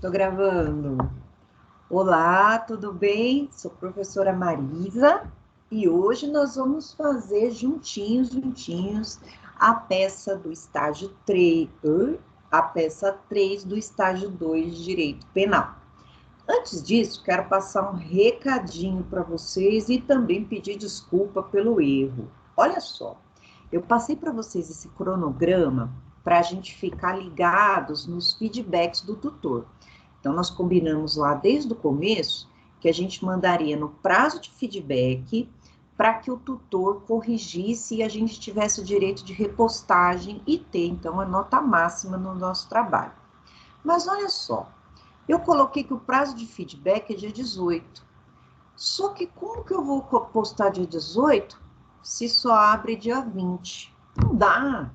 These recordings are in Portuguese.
Tô gravando. Olá, tudo bem? Sou a professora Marisa e hoje nós vamos fazer juntinhos, a peça do estágio 3, a peça 3 do estágio 2 de Direito Penal. Antes disso, quero passar um recadinho para vocês e também pedir desculpa pelo erro. Olha só, eu passei para vocês esse cronograma para a gente ficar ligados nos feedbacks do tutor. Então, nós combinamos lá desde o começo que a gente mandaria no prazo de feedback para que o tutor corrigisse e a gente tivesse o direito de repostagem e ter, então, a nota máxima no nosso trabalho. Mas olha só, eu coloquei que o prazo de feedback é dia 18. Só que como que eu vou postar dia 18 se só abre dia 20? Não dá.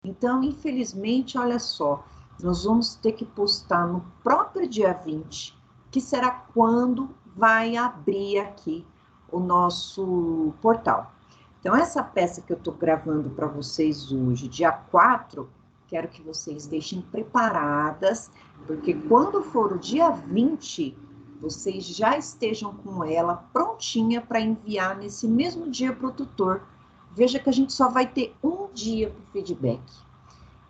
Então, infelizmente, olha só, nós vamos ter que postar no próprio dia 20, que será quando vai abrir aqui o nosso portal. Então, essa peça que eu estou gravando para vocês hoje, dia 4, quero que vocês deixem preparadas, porque quando for o dia 20, vocês já estejam com ela prontinha para enviar nesse mesmo dia para o tutor. Veja que a gente só vai ter um dia para o feedback.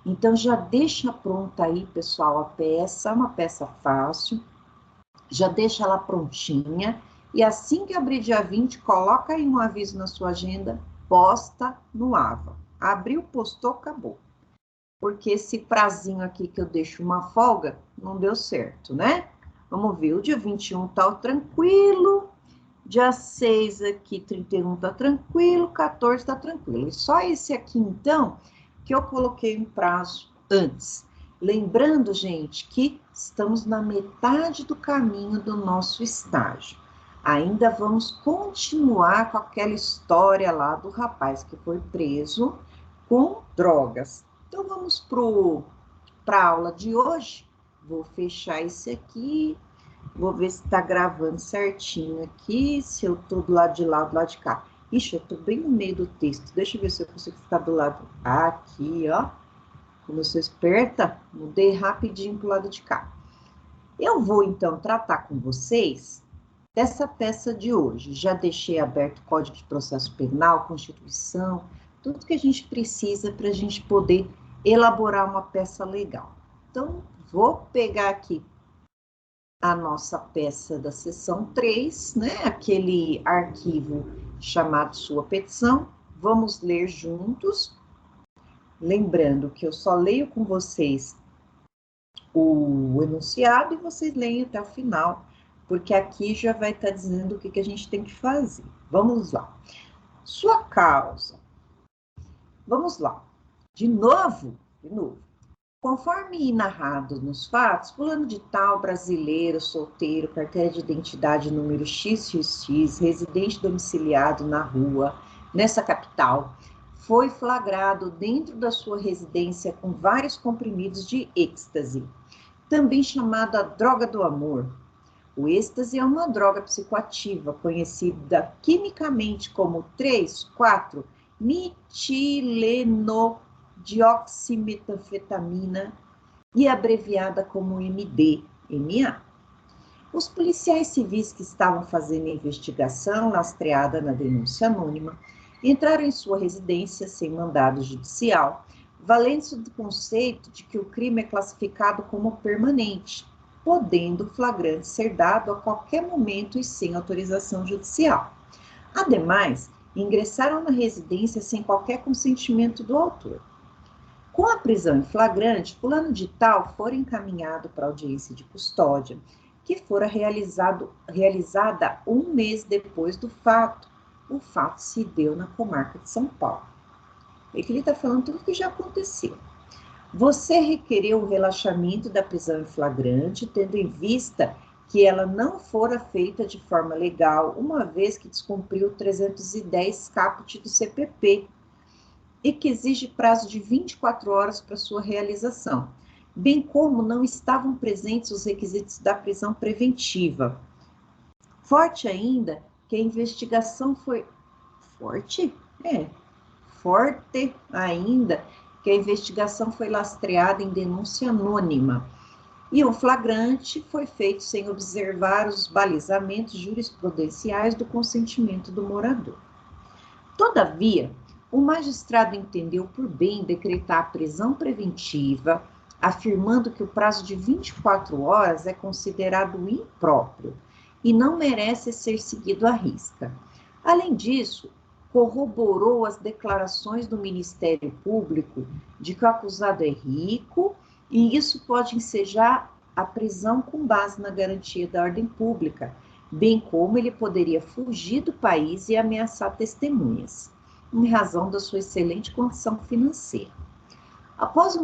Então, já deixa pronta aí, pessoal, a peça, uma peça fácil, já deixa ela prontinha, e assim que abrir dia 20, coloca aí um aviso na sua agenda, posta no AVA. Abriu, postou, acabou. Porque esse prazinho aqui que eu deixo uma folga, não deu certo, né? Vamos ver, o dia 21 tá tranquilo, dia 6 aqui, 31 tá tranquilo, 14 tá tranquilo. E só esse aqui, então, que eu coloquei um prazo antes. Lembrando, gente, que estamos na metade do caminho do nosso estágio. Ainda vamos continuar com aquela história lá do rapaz que foi preso com drogas. Então, vamos para a aula de hoje. Vou fechar esse aqui. Vou ver se está gravando certinho aqui, se eu estou do lado de lá, do lado de cá. Ixi, eu estou bem no meio do texto. Deixa eu ver se eu consigo ficar do lado. Aqui, ó. Como eu sou esperta, mudei rapidinho para o lado de cá. Eu vou, então, tratar com vocês dessa peça de hoje. Já deixei aberto o Código de Processo Penal, Constituição, tudo que a gente precisa para a gente poder elaborar uma peça legal. Então, vou pegar aqui a nossa peça da seção 3, né? Aquele arquivo chamado sua petição. Vamos ler juntos. Lembrando que eu só leio com vocês o enunciado e vocês leem até o final, porque aqui já vai estar dizendo o que a gente tem que fazer. Vamos lá. Sua causa. Vamos lá. De novo. Conforme narrado nos fatos, fulano de tal, brasileiro, solteiro, carteira de identidade número XXX, residente domiciliado na rua, nessa capital, foi flagrado dentro da sua residência com vários comprimidos de êxtase, também chamada droga do amor. O êxtase é uma droga psicoativa, conhecida quimicamente como 3,4-metileno-dioximetanfetamina e abreviada como MDMA. Os policiais civis que estavam fazendo a investigação, lastreada na denúncia anônima, entraram em sua residência sem mandado judicial, valendo-se do conceito de que o crime é classificado como permanente, podendo o flagrante ser dado a qualquer momento e sem autorização judicial. Ademais, ingressaram na residência sem qualquer consentimento do autor. Com a prisão em flagrante, fulano de tal fora encaminhado para audiência de custódia, que fora realizada um mês depois do fato. O fato se deu na comarca de São Paulo. É que ele está falando tudo o que já aconteceu. Você requereu o relaxamento da prisão em flagrante, tendo em vista que ela não fora feita de forma legal, uma vez que descumpriu 310 caput do CPP, e que exige prazo de 24 horas para sua realização, bem como não estavam presentes os requisitos da prisão preventiva. Forte ainda que a investigação foi... Forte ainda que a investigação foi lastreada em denúncia anônima E o flagrante foi feito sem observar os balizamentos jurisprudenciais do consentimento do morador. Todavia, o magistrado entendeu por bem decretar a prisão preventiva, afirmando que o prazo de 24 horas é considerado impróprio e não merece ser seguido à risca. Além disso, corroborou as declarações do Ministério Público de que o acusado é rico e isso pode ensejar a prisão com base na garantia da ordem pública, bem como ele poderia fugir do país e ameaçar testemunhas, em razão da sua excelente condição financeira. Após o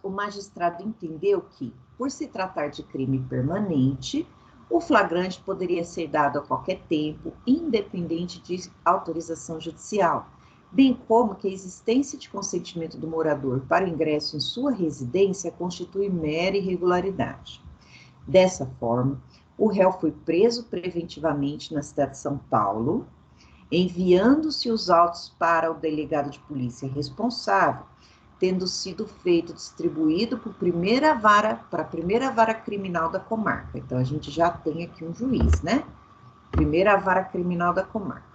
magistrado entendeu que, por se tratar de crime permanente, o flagrante poderia ser dado a qualquer tempo, independente de autorização judicial, bem como que a existência de consentimento do morador para ingresso em sua residência constitui mera irregularidade. Dessa forma, o réu foi preso preventivamente na cidade de São Paulo, enviando-se os autos para o delegado de polícia responsável, tendo sido feito distribuído para a primeira vara criminal da comarca. Então, a gente já tem aqui um juiz, né? Primeira vara criminal da comarca.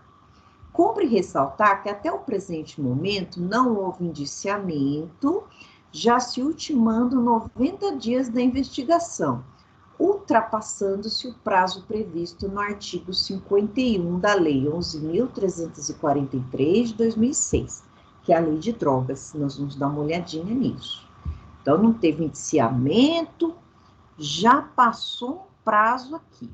Cumpre ressaltar que até o presente momento não houve indiciamento, já se ultimando 90 dias da investigação, ultrapassando-se o prazo previsto no artigo 51 da Lei 11.343 de 2006, que é a Lei de Drogas. Nós vamos dar uma olhadinha nisso. Então, não teve indiciamento, já passou um prazo aqui.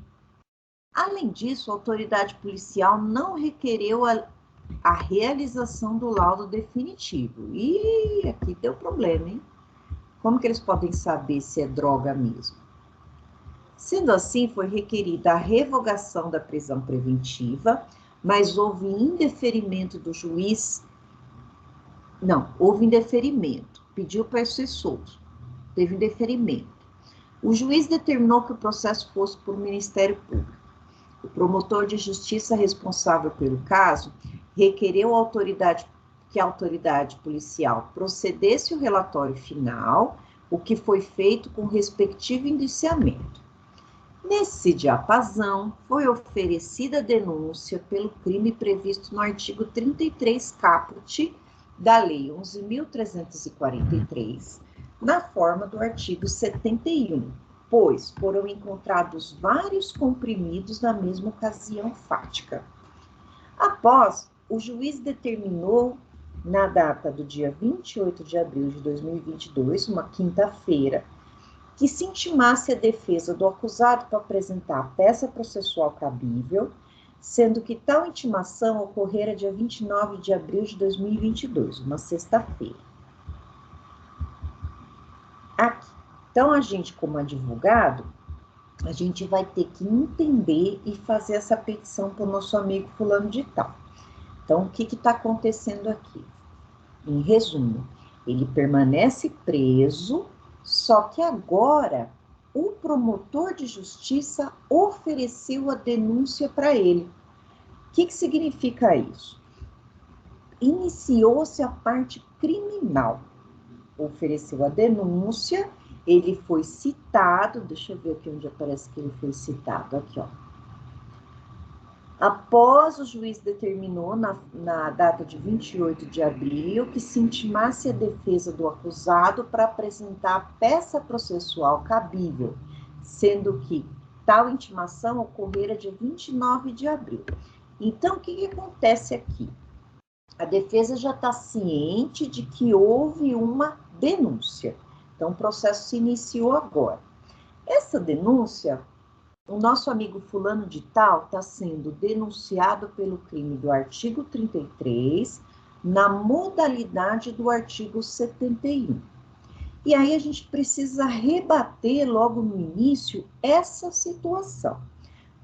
Além disso, a autoridade policial não requereu a realização do laudo definitivo. E aqui deu problema, hein? Como que eles podem saber se é droga mesmo? Sendo assim, foi requerida a revogação da prisão preventiva, mas houve indeferimento do juiz. Não, houve indeferimento. Pediu para ser solto. Teve indeferimento. O juiz determinou que o processo fosse por Ministério Público. O promotor de justiça responsável pelo caso requereu que a autoridade policial procedesse o relatório final, o que foi feito com o respectivo indiciamento. Nesse diapasão, foi oferecida a denúncia pelo crime previsto no artigo 33 caput da Lei 11.343, na forma do artigo 71, pois foram encontrados vários comprimidos na mesma ocasião fática. Após, o juiz determinou, na data do dia 28 de abril de 2022, uma quinta-feira, que se intimasse a defesa do acusado para apresentar a peça processual cabível, sendo que tal intimação ocorrera dia 29 de abril de 2022, uma sexta-feira. Aqui. Então, a gente, como advogado, a gente vai ter que entender e fazer essa petição para o nosso amigo fulano de tal. Então, o que está acontecendo aqui? Em resumo, ele permanece preso, só que agora o promotor de justiça ofereceu a denúncia para ele. O que significa isso? Iniciou-se a parte criminal. Ofereceu a denúncia, ele foi citado, deixa eu ver aqui onde aparece que ele foi citado, aqui ó. Após o juiz determinou, na data de 28 de abril, que se intimasse a defesa do acusado para apresentar a peça processual cabível, sendo que tal intimação ocorrera dia 29 de abril. Então, o que acontece aqui? A defesa já está ciente de que houve uma denúncia. Então, o processo se iniciou agora. Essa denúncia, o nosso amigo fulano de tal está sendo denunciado pelo crime do artigo 33, na modalidade do artigo 71. E aí a gente precisa rebater logo no início essa situação.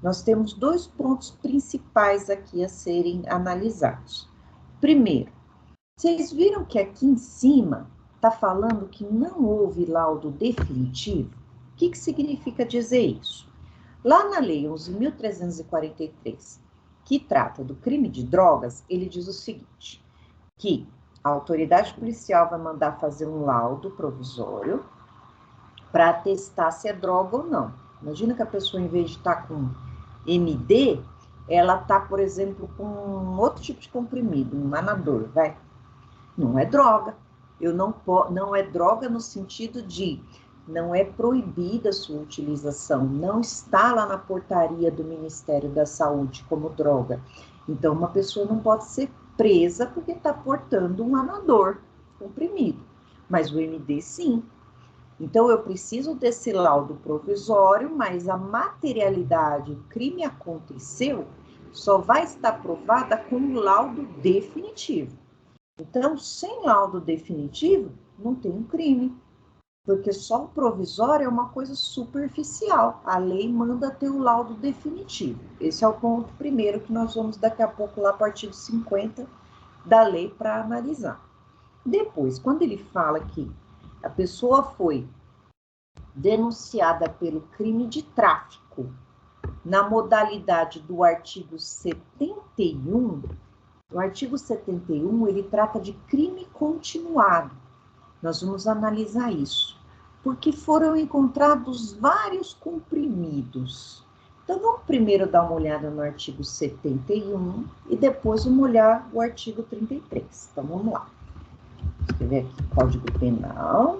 Nós temos dois pontos principais aqui a serem analisados. Primeiro, vocês viram que aqui em cima está falando que não houve laudo definitivo? O que significa dizer isso? Lá na Lei 11.343, que trata do crime de drogas, ele diz o seguinte, que a autoridade policial vai mandar fazer um laudo provisório para testar se é droga ou não. Imagina que a pessoa, em vez de estar com MD, ela está, por exemplo, com outro tipo de comprimido, um Anador, vai. Não é droga. Não é droga no sentido de não é proibida a sua utilização, não está lá na portaria do Ministério da Saúde como droga. Então, uma pessoa não pode ser presa porque está portando um Anador comprimido, mas o MD sim. Então, eu preciso desse laudo provisório, mas a materialidade, o crime aconteceu, só vai estar provada com o laudo definitivo. Então, sem laudo definitivo, não tem um crime, porque só o provisório é uma coisa superficial. A lei manda ter o laudo definitivo. Esse é o ponto primeiro que nós vamos daqui a pouco lá para o artigo 50 da lei para analisar. Depois, quando ele fala que a pessoa foi denunciada pelo crime de tráfico na modalidade do artigo 71, o artigo 71, ele trata de crime continuado. Nós vamos analisar isso, porque foram encontrados vários comprimidos. Então, vamos primeiro dar uma olhada no artigo 71 e depois vamos olhar o artigo 33. Então, vamos lá. Vou escrever aqui Código Penal.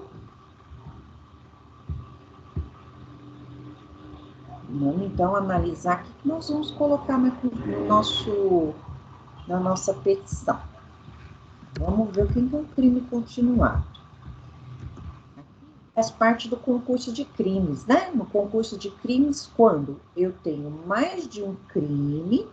Vamos, então, analisar o que nós vamos colocar na nossa petição. Vamos ver o que é um crime continuado. Faz parte do concurso de crimes, né? No concurso de crimes, quando eu tenho mais de um crime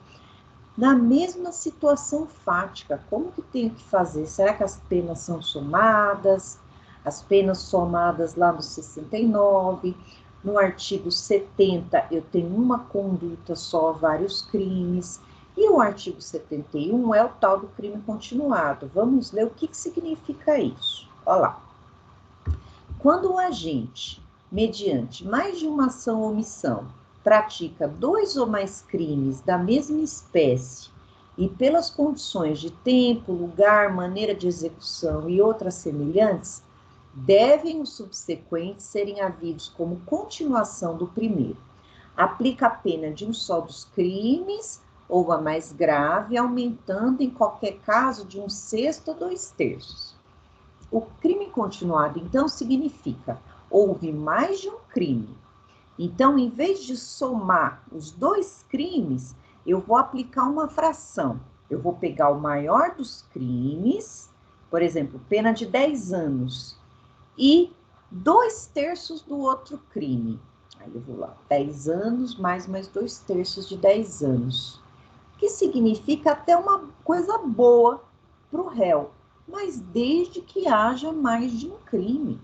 na mesma situação fática, como que tenho que fazer? Será que as penas são somadas? As penas somadas lá no 69, no artigo 70, eu tenho uma conduta só, vários crimes, e o artigo 71 é o tal do crime continuado. Vamos ler o que significa isso. Olha lá. Quando o agente, mediante mais de uma ação ou omissão, pratica 2 ou mais crimes da mesma espécie e pelas condições de tempo, lugar, maneira de execução e outras semelhantes, devem os subsequentes serem havidos como continuação do primeiro. Aplica a pena de um só dos crimes ou a mais grave, aumentando em qualquer caso de 1/6 ou 2/3. O crime continuado, então, significa houve mais de um crime. Então, em vez de somar os 2 crimes, eu vou aplicar uma fração. Eu vou pegar o maior dos crimes, por exemplo, pena de 10 anos, e 2/3 do outro crime. Aí eu vou lá, 10 anos mais 2/3 de 10 anos. Que significa até uma coisa boa para o réu, mas desde que haja mais de um crime.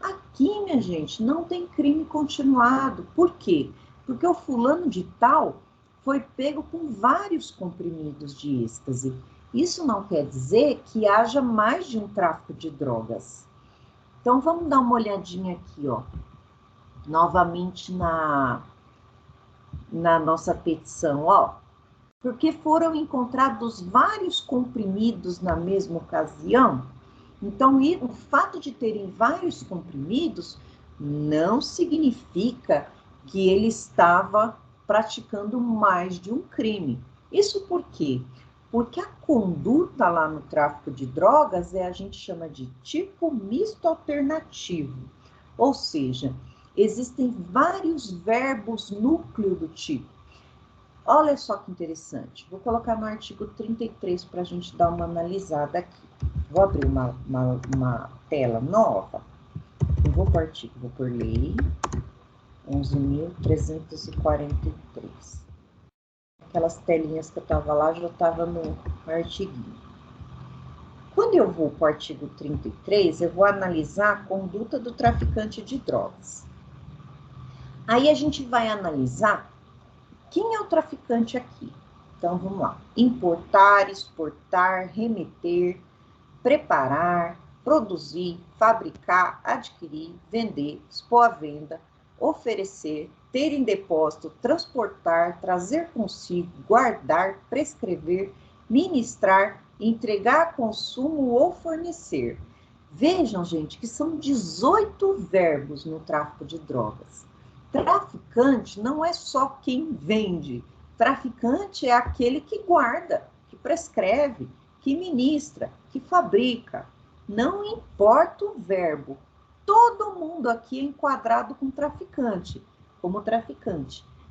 Aqui, minha gente, não tem crime continuado. Por quê? Porque o fulano de tal foi pego com vários comprimidos de êxtase. Isso não quer dizer que haja mais de um tráfico de drogas. Então, vamos dar uma olhadinha aqui, ó, novamente na nossa petição, ó. Porque foram encontrados vários comprimidos na mesma ocasião. Então, o fato de terem vários comprimidos não significa que ele estava praticando mais de um crime. Isso por quê? Porque a conduta lá no tráfico de drogas a gente chama de tipo misto alternativo. Ou seja, existem vários verbos núcleo do tipo. Olha só que interessante. Vou colocar no artigo 33 para a gente dar uma analisada aqui. Vou abrir uma tela nova. Eu vou para o artigo, vou por lei 11.343. Aquelas telinhas que eu estava lá, já estava no artiguinho. Quando eu vou para o artigo 33, eu vou analisar a conduta do traficante de drogas. Aí a gente vai analisar quem é o traficante aqui. Então, vamos lá. Importar, exportar, remeter, preparar, produzir, fabricar, adquirir, vender, expor à venda, oferecer, ter em depósito, transportar, trazer consigo, guardar, prescrever, ministrar, entregar a consumo ou fornecer, Vejam, gente, que são 18 verbos no tráfico de drogas. Traficante não é só quem vende. Traficante é aquele que guarda, que prescreve, que ministra, que fabrica. Não importa o verbo. Todo mundo aqui é enquadrado como traficante.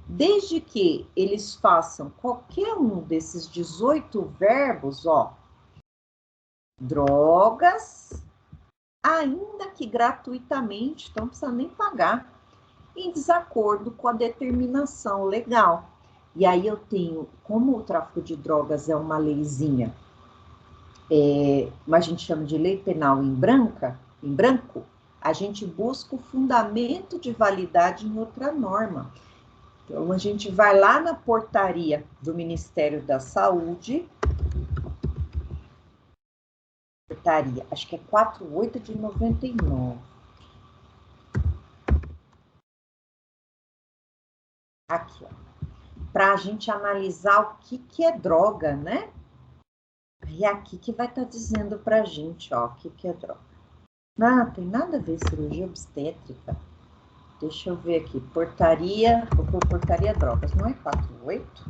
Desde que eles façam qualquer um desses 18 verbos, ó, drogas, ainda que gratuitamente, então não precisa nem pagar, em desacordo com a determinação legal. E aí eu tenho, como o tráfico de drogas é uma leizinha, mas a gente chama de lei penal em branco, a gente busca o fundamento de validade em outra norma. Então, a gente vai lá na portaria do Ministério da Saúde, portaria, acho que é 48 de 99. Aqui, ó. Para a gente analisar o que é droga, né? E é aqui que vai estar dizendo para a gente, ó, o que é droga. Não, tem nada a ver cirurgia obstétrica. Deixa eu ver aqui, portaria, vou por portaria drogas, não é 48?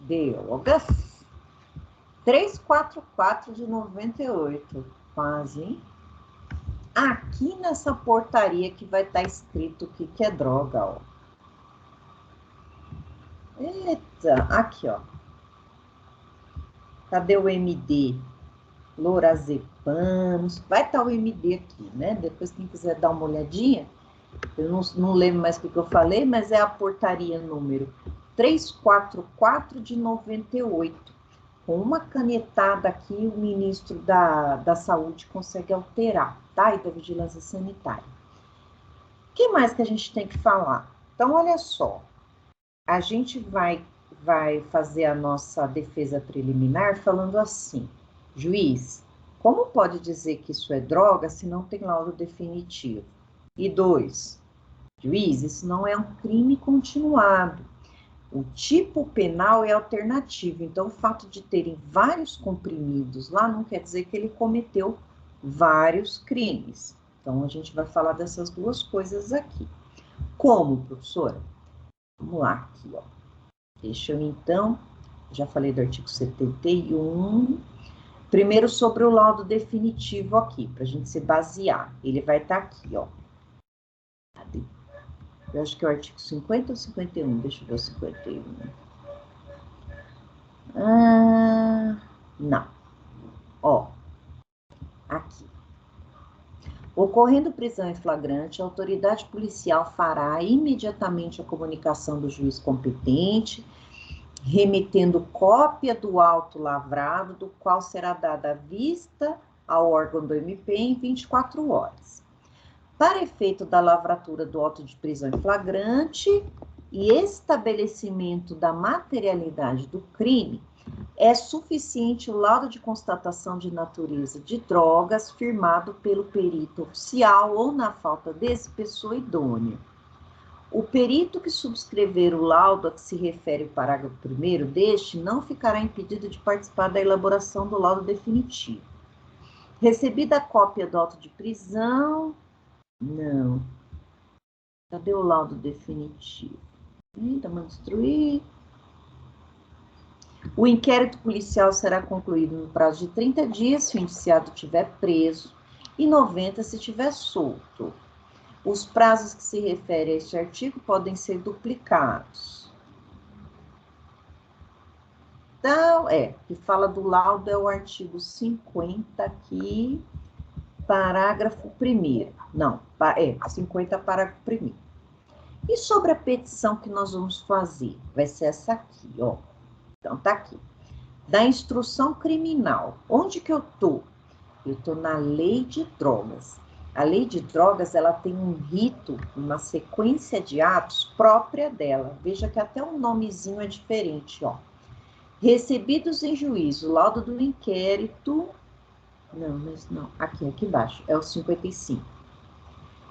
Drogas. 344 de 98, quase, hein? Aqui nessa portaria que vai estar escrito o que é droga, ó. Eita, aqui, ó. Cadê o MD? Lorazepam, vai estar o MD aqui, né? Depois, quem quiser dar uma olhadinha, eu não lembro mais o que eu falei, mas é a portaria número 344 de 98. Com uma canetada aqui, o ministro da Saúde consegue alterar, tá? E da Vigilância Sanitária. O que mais que a gente tem que falar? Então, olha só, a gente vai fazer a nossa defesa preliminar falando assim, juiz, como pode dizer que isso é droga se não tem laudo definitivo? E 2, juiz, isso não é um crime continuado. O tipo penal é alternativo, então o fato de terem vários comprimidos lá não quer dizer que ele cometeu vários crimes. Então, a gente vai falar dessas duas coisas aqui. Como, professora? Vamos lá, aqui, ó. Deixa eu, então, já falei do artigo 71. Primeiro, sobre o laudo definitivo aqui, para a gente se basear. Ele vai estar aqui, ó. Cadê? Eu acho que é o artigo 50 ou 51? Deixa eu ver o 51. Não. Ó, aqui. Ocorrendo prisão em flagrante, a autoridade policial fará imediatamente a comunicação do juiz competente, remetendo cópia do auto lavrado, do qual será dada vista ao órgão do MP em 24 horas. Para efeito da lavratura do auto de prisão em flagrante e estabelecimento da materialidade do crime, é suficiente o laudo de constatação de natureza de drogas firmado pelo perito oficial ou, na falta desse, pessoa idônea. O perito que subscrever o laudo a que se refere o parágrafo 1º deste não ficará impedido de participar da elaboração do laudo definitivo. Recebida a cópia do auto de prisão... Não. Cadê o laudo definitivo? Eita, vamos destruir. O inquérito policial será concluído no prazo de 30 dias se o indiciado estiver preso e 90 se estiver solto. Os prazos que se referem a este artigo podem ser duplicados. Então, que fala do laudo é o artigo 50 aqui, parágrafo 1º. Não, 50, parágrafo 1º. E sobre a petição que nós vamos fazer? Vai ser essa aqui, ó. Então, tá aqui. Da instrução criminal. Onde que eu tô? Eu tô na lei de drogas. A lei de drogas, ela tem um rito, uma sequência de atos própria dela. Veja que até o nomezinho é diferente, ó. Recebidos em juízo, laudo do inquérito... Não, mas não. Aqui embaixo. É o 55.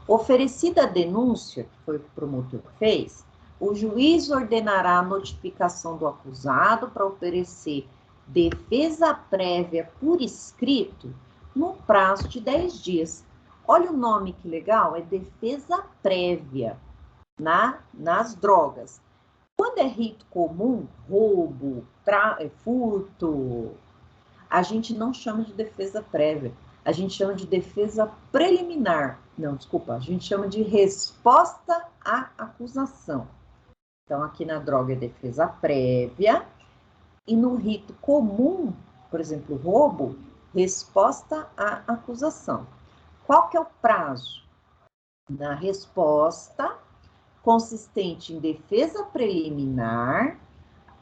Oferecida a denúncia, que foi o promotor que fez, o juiz ordenará a notificação do acusado para oferecer defesa prévia por escrito no prazo de 10 dias. Olha o nome que legal, é defesa prévia nas drogas. Quando é rito comum, roubo, furto, a gente não chama de defesa prévia, a gente chama de defesa preliminar. Não, desculpa, a gente chama de resposta à acusação. Então, aqui na droga é defesa prévia, e no rito comum, por exemplo, roubo, resposta à acusação. Qual que é o prazo? Na resposta, consistente em defesa preliminar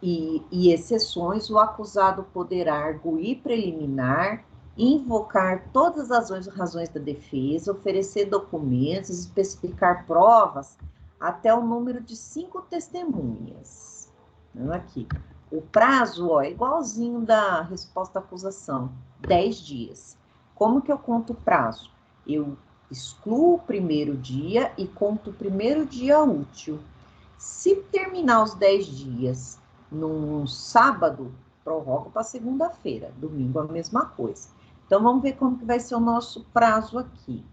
e exceções, o acusado poderá arguir preliminar, invocar todas as razões da defesa, oferecer documentos, especificar provas até o número de 5 testemunhas. Aqui. O prazo, ó, é igualzinho da resposta à acusação, 10 dias. Como que eu conto o prazo? Eu excluo o primeiro dia e conto o primeiro dia útil. Se terminar os 10 dias num sábado, prorrogo para segunda-feira. Domingo a mesma coisa. Então, vamos ver como que vai ser o nosso prazo aqui.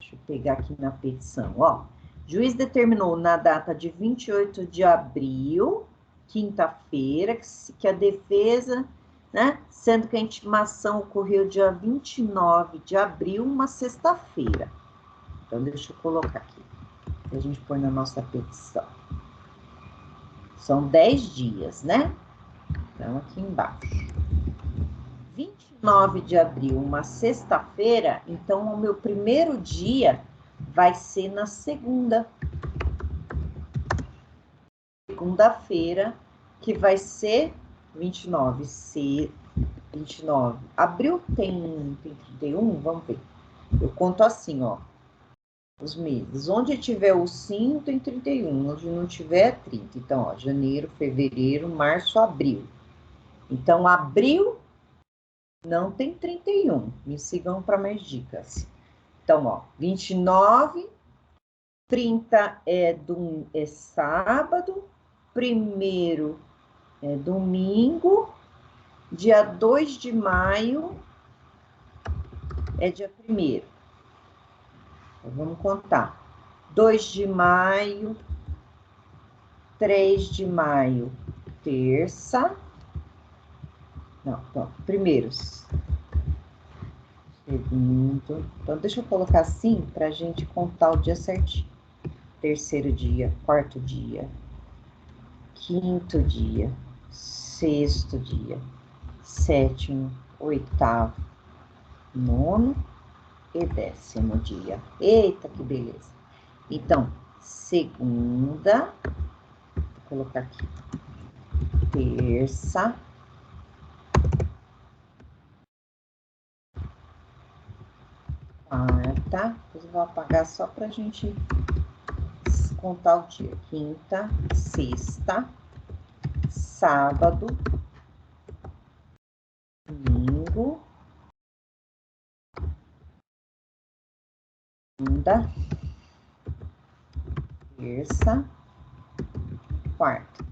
Deixa eu pegar aqui na petição, ó. Juiz determinou na data de 28 de abril, quinta-feira, que a defesa, né, sendo que a intimação ocorreu dia 29 de abril, uma sexta-feira. Então, deixa eu colocar aqui, que a gente põe na nossa petição. São 10 dias, né? Então, aqui embaixo. 29 de abril, uma sexta-feira, então o meu primeiro dia vai ser na segunda. Segunda-feira, que vai ser 29. 29. Abril tem 31? Vamos ver. Eu conto assim, ó. Os meses. Onde tiver o 5, tem 31. Onde não tiver, 30. Então, ó, janeiro, fevereiro, março, abril. Então, abril não tem 31. Me sigam para mais dicas. Então, ó, 29, 30 é sábado, 1º é domingo, dia 2 de maio é dia 1º. Então, vamos contar. 2 de maio, 3 de maio, terça. Não, então, primeiros. Segundo. Então, deixa eu colocar assim para a gente contar o dia certinho. Terceiro dia, quarto dia, quinto dia, sexto dia, sétimo, oitavo, nono e 10º dia. Eita, que beleza! Então, segunda, vou colocar aqui, terça, quarta, depois eu vou apagar só para a gente contar o dia. Quinta, sexta, sábado, domingo, segunda, terça, quarta.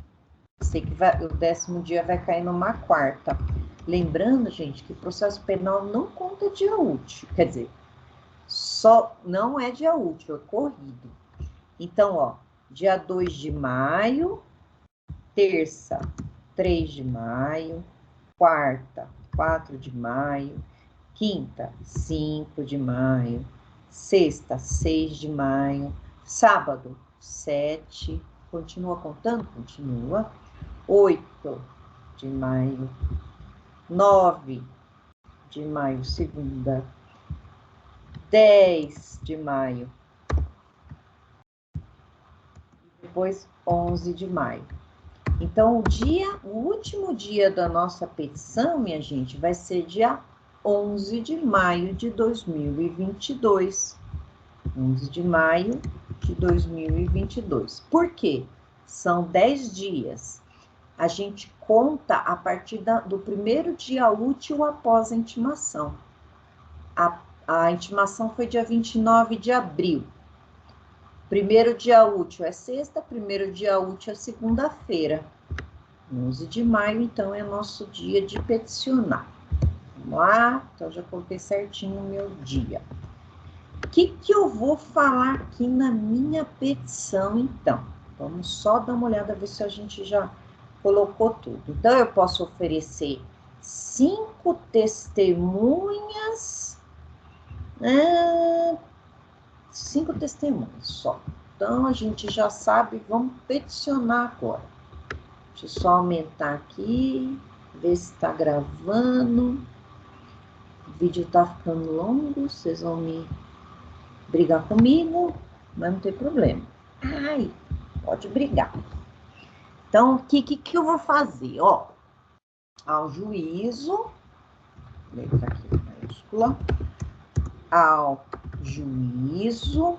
Sei que o 10º dia vai cair numa quarta. Lembrando, gente, que o processo penal não conta dia útil. Quer dizer, só não é dia útil, é corrido. Então, ó, dia 2 de maio, terça, 3 de maio, quarta, 4 de maio, quinta, 5 de maio, sexta, 6 de maio, sábado, 7, continua contando? Continua. 8 de maio, 9 de maio, segunda, 10 de maio, depois 11 de maio. Então, o último dia da nossa petição, minha gente, vai ser dia 11 de maio de 2022. 11 de maio de 2022. Por quê? São 10 dias. A gente conta a partir do primeiro dia útil após a intimação. A intimação foi dia 29 de abril. Primeiro dia útil é sexta, primeiro dia útil é segunda-feira. 11 de maio, então, é nosso dia de peticionar. Vamos lá? Então, já coloquei certinho o meu dia. O que eu vou falar aqui na minha petição, então? Vamos só dar uma olhada, ver se a gente já colocou tudo. Então, eu posso oferecer 5 testemunhas, 5 testemunhas só. Então, a gente já sabe, vamos peticionar agora. Deixa eu só aumentar aqui, ver se está gravando. O vídeo está ficando longo, vocês vão me brigar comigo, mas não tem problema. Ai, pode brigar. Então, o que eu vou fazer? Ó, ao juízo, letra aqui maiúscula, ao juízo,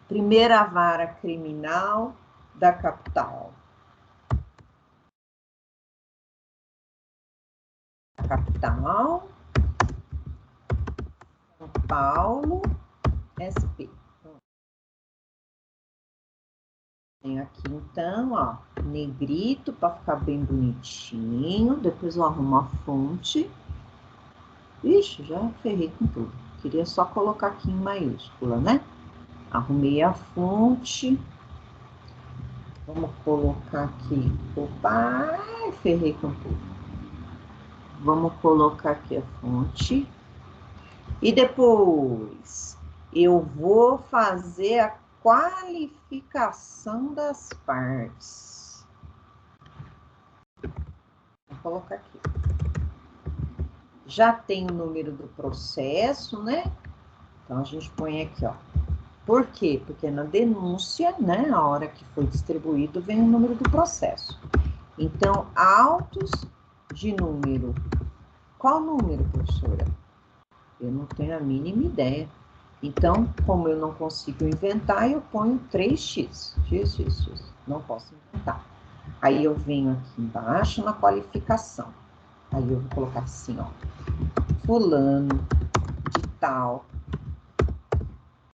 primeira vara criminal da capital. Capital, São Paulo, SP. Tem aqui, então, ó, negrito, para ficar bem bonitinho. Depois eu arrumo a fonte. Ixi, já ferrei com tudo. Queria só colocar aqui em maiúscula, né? Arrumei a fonte. Vamos colocar aqui. Opa, ferrei com tudo. Vamos colocar aqui a fonte. E depois eu vou fazer a qualificação das partes. Vou colocar aqui. Já tem o número do processo, né? Então, a gente põe aqui, ó. Por quê? Porque na denúncia, né, a hora que foi distribuído, vem o número do processo. Então, autos de número. Qual número, professora? Eu não tenho a mínima ideia. Então, como eu não consigo inventar, eu ponho 3x. X. Não posso inventar. Aí eu venho aqui embaixo na qualificação. Aí eu vou colocar assim, ó. Fulano de tal,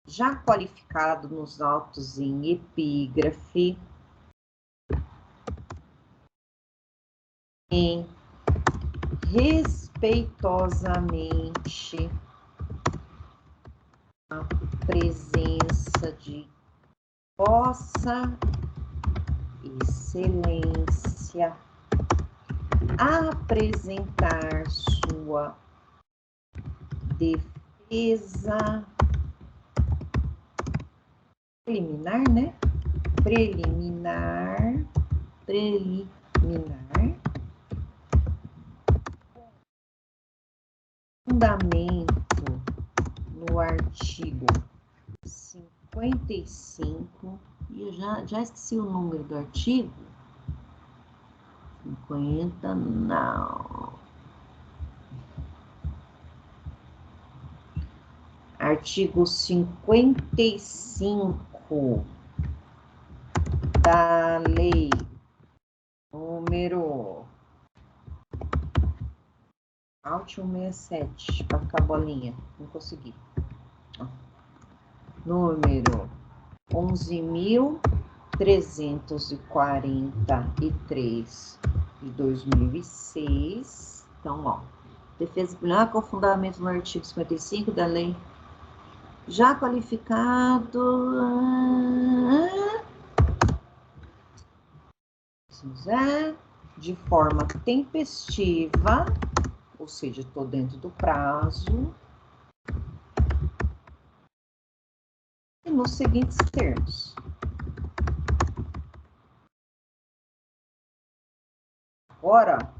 já qualificado nos autos em epígrafe, em respeitosamente a presença de Vossa Excelência apresentar sua defesa preliminar, né? Preliminar. Fundamento no artigo 55, e eu já esqueci o número do artigo. 50, não. Artigo 55 da lei número Alt 167, para ficar bolinha, não consegui. Número 11.343 de 2006. Então, ó, defesa penal com fundamento no artigo 55 da lei já qualificado. De forma tempestiva, ou seja, estou dentro do prazo, e nos seguintes termos. Agora,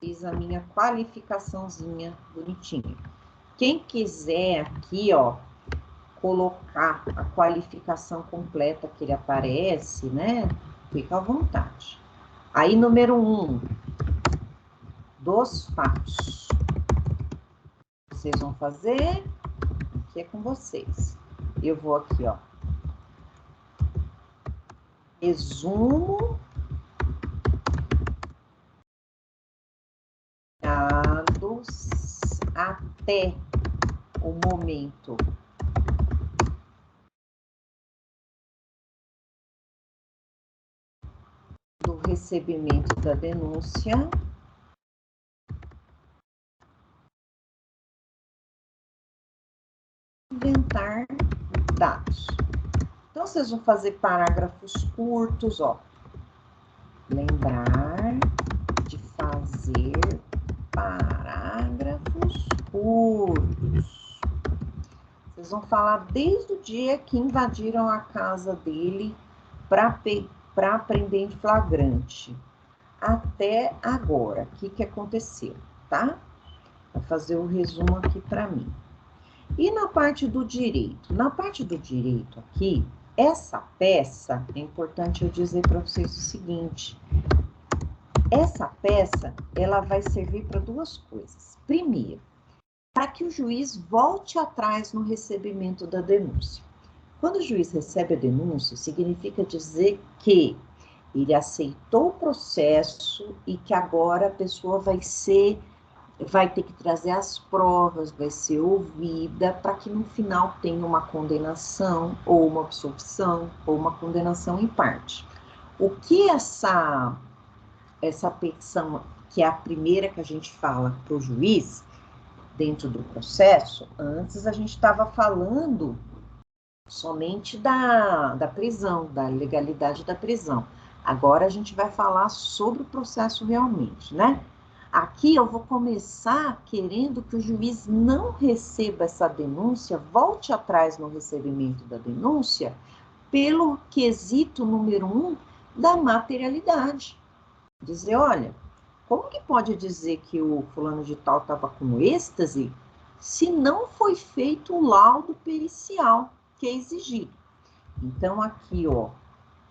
fiz a minha qualificaçãozinha bonitinha. Quem quiser aqui, ó, colocar a qualificação completa que ele aparece, né? Fica à vontade. Aí, número 1, dos fatos. Vocês vão fazer, aqui é com vocês. Eu vou aqui, ó. Resumo dados até o momento do recebimento da denúncia, inventar dados. Então, vocês vão fazer parágrafos curtos, ó. Lembrar de fazer parágrafos curtos. Vocês vão falar desde o dia que invadiram a casa dele para prender em flagrante até agora. O que aconteceu, tá? Vou fazer o resumo aqui para mim. E na parte do direito? Na parte do direito aqui, essa peça, é importante eu dizer para vocês o seguinte. Essa peça, ela vai servir para duas coisas. Primeiro, para que o juiz volte atrás no recebimento da denúncia. Quando o juiz recebe a denúncia, significa dizer que ele aceitou o processo e que agora a pessoa vai ter que trazer as provas, vai ser ouvida, para que no final tenha uma condenação, ou uma absolvição, ou uma condenação em parte. O que essa petição, que é a primeira que a gente fala para o juiz, dentro do processo, antes a gente estava falando somente da prisão, da legalidade da prisão. Agora a gente vai falar sobre o processo realmente, né? Aqui eu vou começar querendo que o juiz não receba essa denúncia, volte atrás no recebimento da denúncia, pelo quesito número 1 da materialidade. Dizer, olha, como que pode dizer que o fulano de tal estava com êxtase se não foi feito o laudo pericial que é exigido? Então, aqui, ó,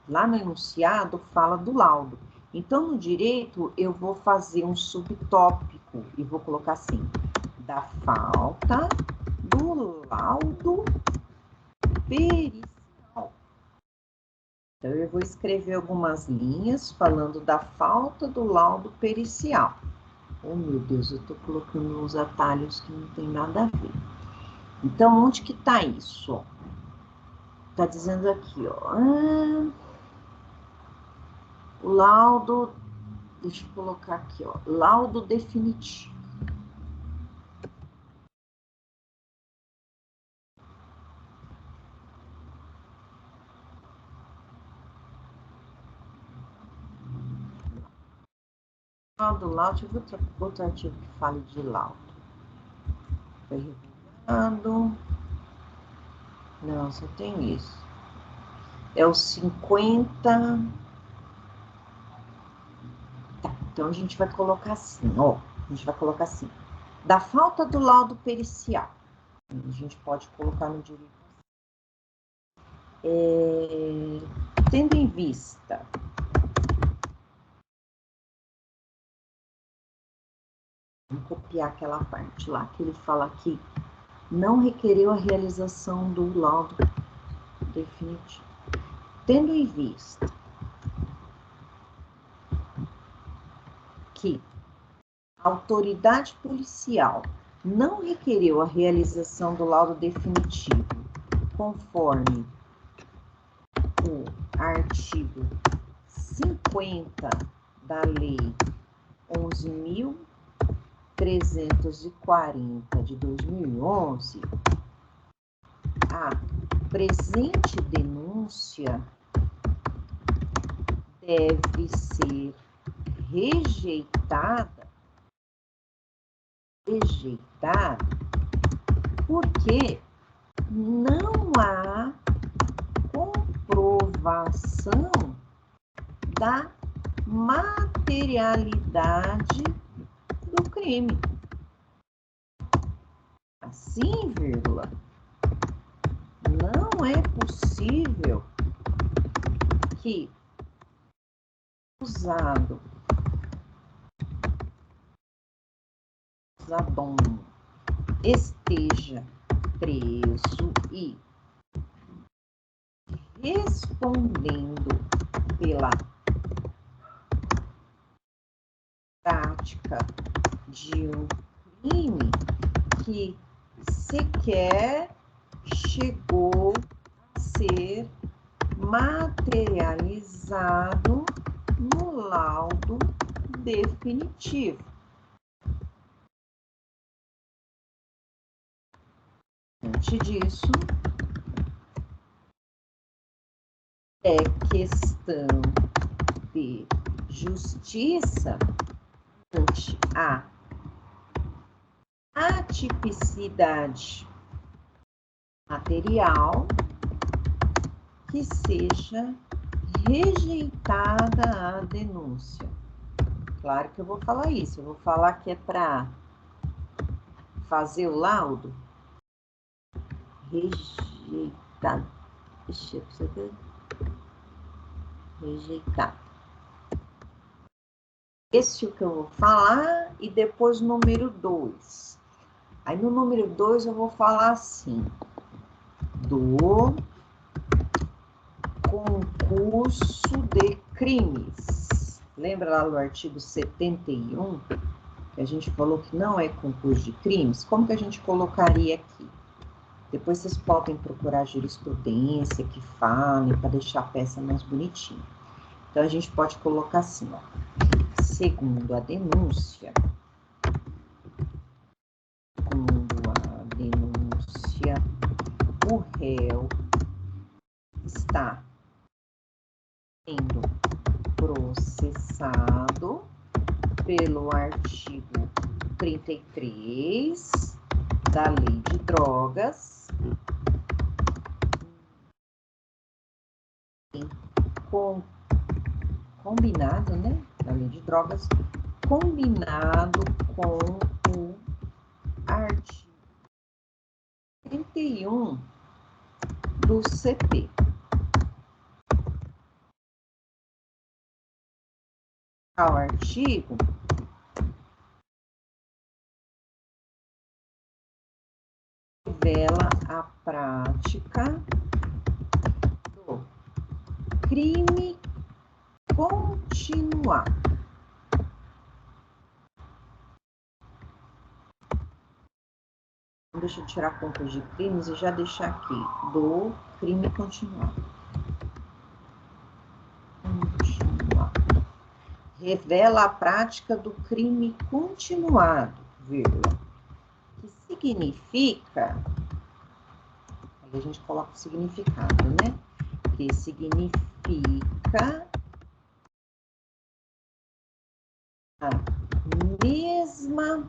lá no enunciado fala do laudo. Então, no direito, eu vou fazer um subtópico e vou colocar assim, da falta do laudo pericial. Então, eu vou escrever algumas linhas falando da falta do laudo pericial. Oh, meu Deus, eu estou colocando uns atalhos que não tem nada a ver. Então, onde que está isso? Está dizendo aqui, ó. O laudo, deixa eu colocar aqui, ó. Laudo definitivo. Laudo, deixa eu ver outro artigo que fale de laudo. Foi revisado. Não, só tem isso. É o 50. Tá, então a gente vai colocar assim, ó. A gente vai colocar assim. Da falta do laudo pericial. A gente pode colocar no direito. Tendo em vista vamos copiar aquela parte lá que ele fala que não requereu a realização do laudo definitivo. Tendo em vista que a autoridade policial não requereu a realização do laudo definitivo, conforme o artigo 50 da Lei 11.340 de 2011, a presente denúncia deve ser rejeitada, porque não há comprovação da materialidade do crime. Assim, vírgula, não é possível que o acusado esteja preso e respondendo pela prática de um crime que sequer chegou a ser materializado no laudo definitivo. Diante disso, é questão de justiça ante a atipicidade material que seja rejeitada a denúncia. Claro que eu vou falar isso, eu vou falar que é para fazer o laudo rejeitado. Deixa eu ver. Rejeitado. Esse é o que eu vou falar e depois o número 2. Aí no número 2 eu vou falar assim, do concurso de crimes. Lembra lá do artigo 71, que a gente falou que não é concurso de crimes? Como que a gente colocaria aqui? Depois vocês podem procurar jurisprudência que fale para deixar a peça mais bonitinha. Então a gente pode colocar assim, ó. Segundo a denúncia, o réu está sendo processado pelo artigo 33 da Lei de Drogas, combinado, né? Da Lei de Drogas, combinado com o artigo 31 do CP. Ao artigo revela a prática do crime continuar. Deixa eu tirar pontos de crimes e já deixar aqui do crime continuar. Revela a prática do crime continuado, vírgula, que significa, aí a gente coloca o significado, né? Que significa a mesma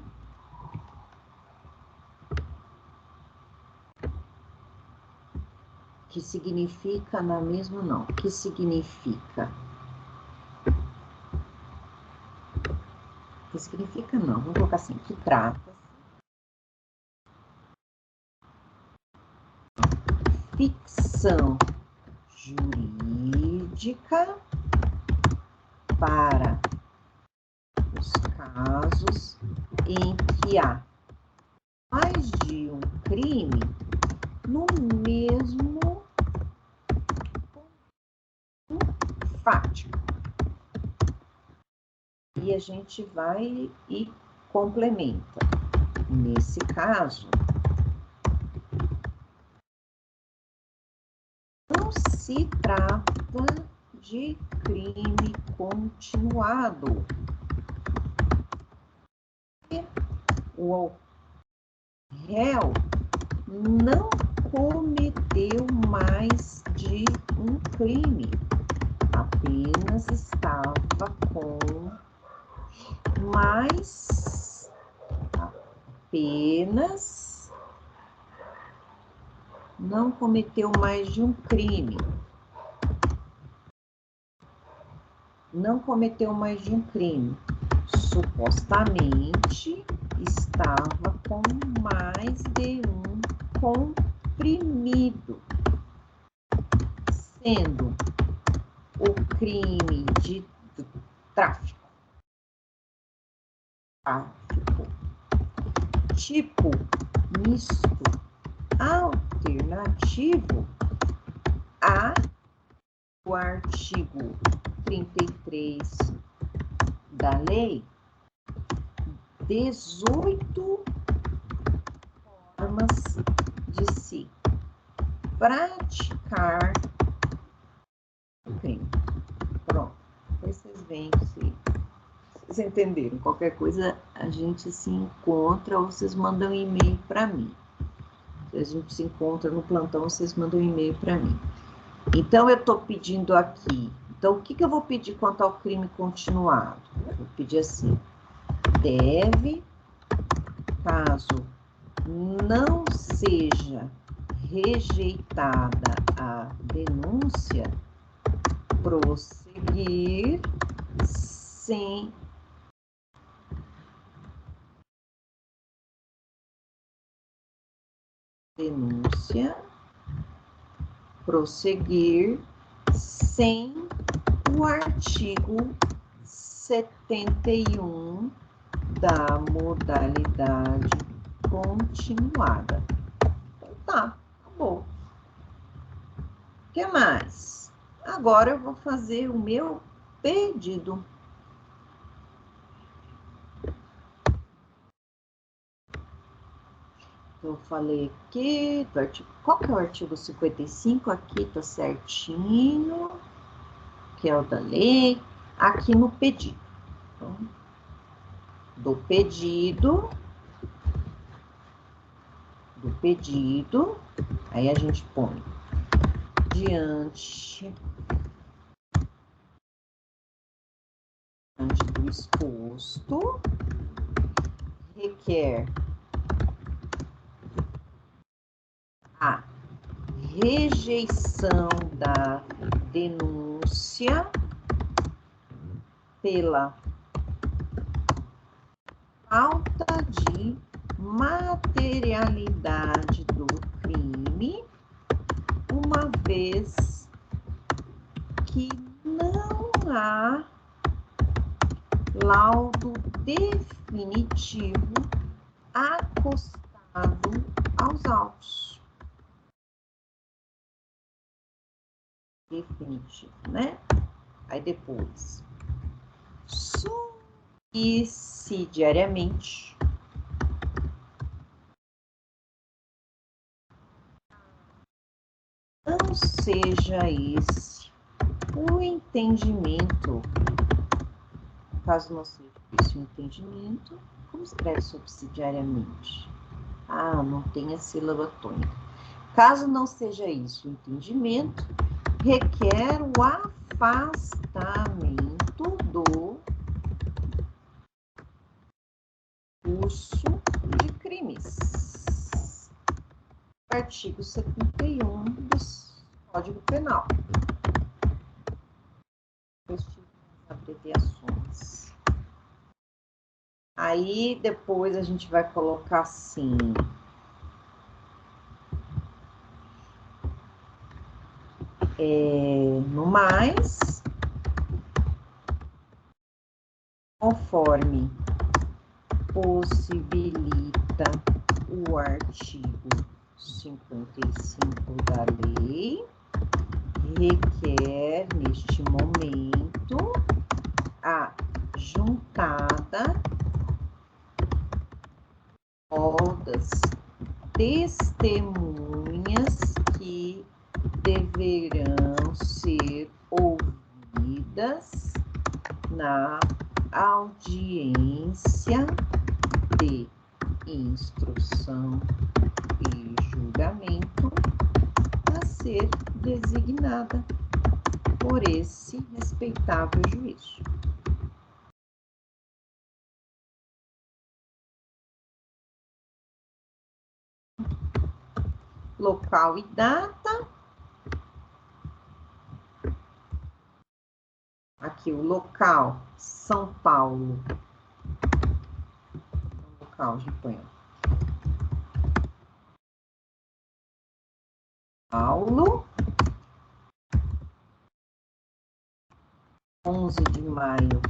que significa na mesma não, que significa não, vamos colocar assim, que trata ficção jurídica para os casos em que há mais de um crime no mesmo fático. E a gente vai e complementa. Nesse caso, não se trata de crime continuado. O réu não cometeu mais de um crime, apenas estava com mais, apenas não cometeu mais de um crime. Não cometeu mais de um crime. Supostamente estava com mais de um comprimido, sendo o crime de tráfico, tipo misto alternativo a o artigo 33 da lei 18 formas de se praticar o crime. Pronto. Depois vocês veem se vocês entenderam. Qualquer coisa a gente se encontra ou vocês mandam um e-mail para mim. Se a gente se encontra no plantão, vocês mandam um e-mail para mim. Então, eu estou pedindo aqui. Então, o que eu vou pedir quanto ao crime continuado? Vou pedir assim. Deve, caso não seja rejeitada a denúncia, prosseguir sem denúncia, prosseguir sem o artigo 71 da modalidade continuada. Então, tá, acabou. O que mais? Agora eu vou fazer o meu pedido. Eu falei aqui, do artigo, qual que é o artigo 55? Aqui tá certinho, que é o da lei, aqui no pedido. Então, do pedido, aí a gente põe diante do exposto, requer a rejeição da denúncia pela falta de materialidade do crime, uma vez que não há laudo definitivo acostado aos autos. Definitivo, né? Aí depois, subsidiariamente, não seja esse o entendimento, caso não seja esse o entendimento, como escreve subsidiariamente? Ah, não tem a sílaba tônica. Caso não seja isso o entendimento, requer o afastamento do curso de crimes. Artigo 71 do Código Penal. Depois tive as abreviações. Aí, depois a gente vai colocar assim. No mais, conforme possibilita o artigo 55 da lei, requer, neste momento, a juntada das testemunhas que deverão ser ouvidas na audiência de instrução e julgamento a ser designada por esse respeitável juízo. Local e data. Aqui o local, São Paulo. O local, a gente põe. Paulo. 11 de maio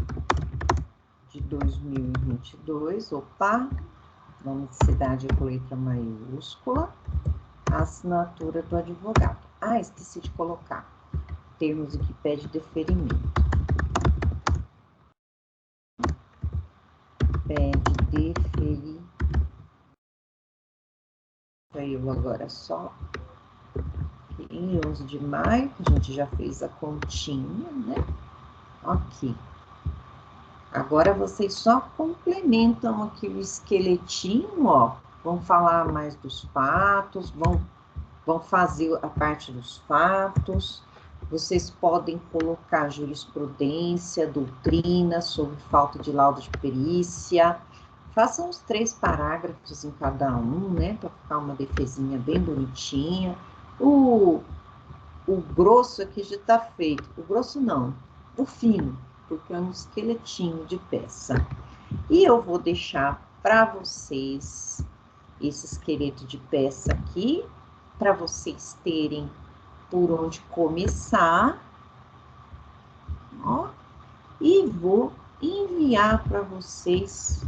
de 2022. Opa! Nome de cidade com letra maiúscula. Assinatura do advogado. Ah, esqueci de colocar. Termos em que pede deferimento. Pede deferimento. deu agora só em 11 de maio, a gente já fez a continha, né? Ok. Agora vocês só complementam aqui o esqueletinho, ó. Vão falar mais dos fatos, vão fazer a parte dos fatos. Vocês podem colocar jurisprudência, doutrina sobre falta de laudo de perícia. Façam os 3 parágrafos em cada um, né? Para ficar uma defesinha bem bonitinha. O grosso aqui já está feito. O grosso não, o fino, porque é um esqueletinho de peça. E eu vou deixar para vocês esse esqueleto de peça aqui, para vocês terem por onde começar, ó, e vou enviar para vocês,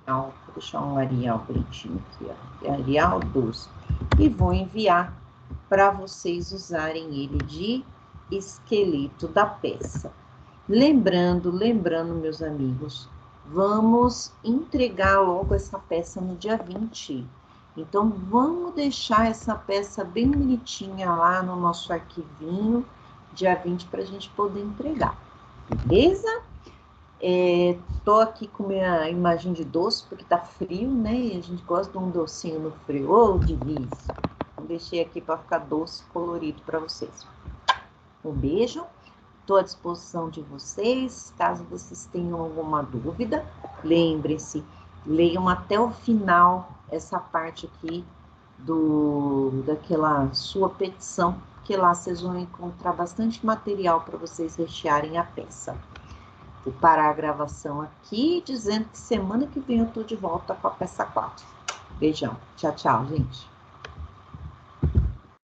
ó, vou deixar um Arial bonitinho aqui, ó, Arial 12, e vou enviar para vocês usarem ele de esqueleto da peça. Lembrando, meus amigos, vamos entregar logo essa peça no dia 20. Então, vamos deixar essa peça bem bonitinha lá no nosso arquivinho, dia 20, para a gente poder entregar, beleza? Tô aqui com minha imagem de doce, porque tá frio, né? E a gente gosta de um docinho no frio. Ô, delícia! Deixei aqui para ficar doce, colorido para vocês. Um beijo. Estou à disposição de vocês, caso vocês tenham alguma dúvida. Lembrem-se, leiam até o final essa parte aqui daquela sua petição, que lá vocês vão encontrar bastante material para vocês rechearem a peça. Vou parar a gravação aqui, dizendo que semana que vem eu estou de volta com a peça 4. Beijão. Tchau, tchau, gente.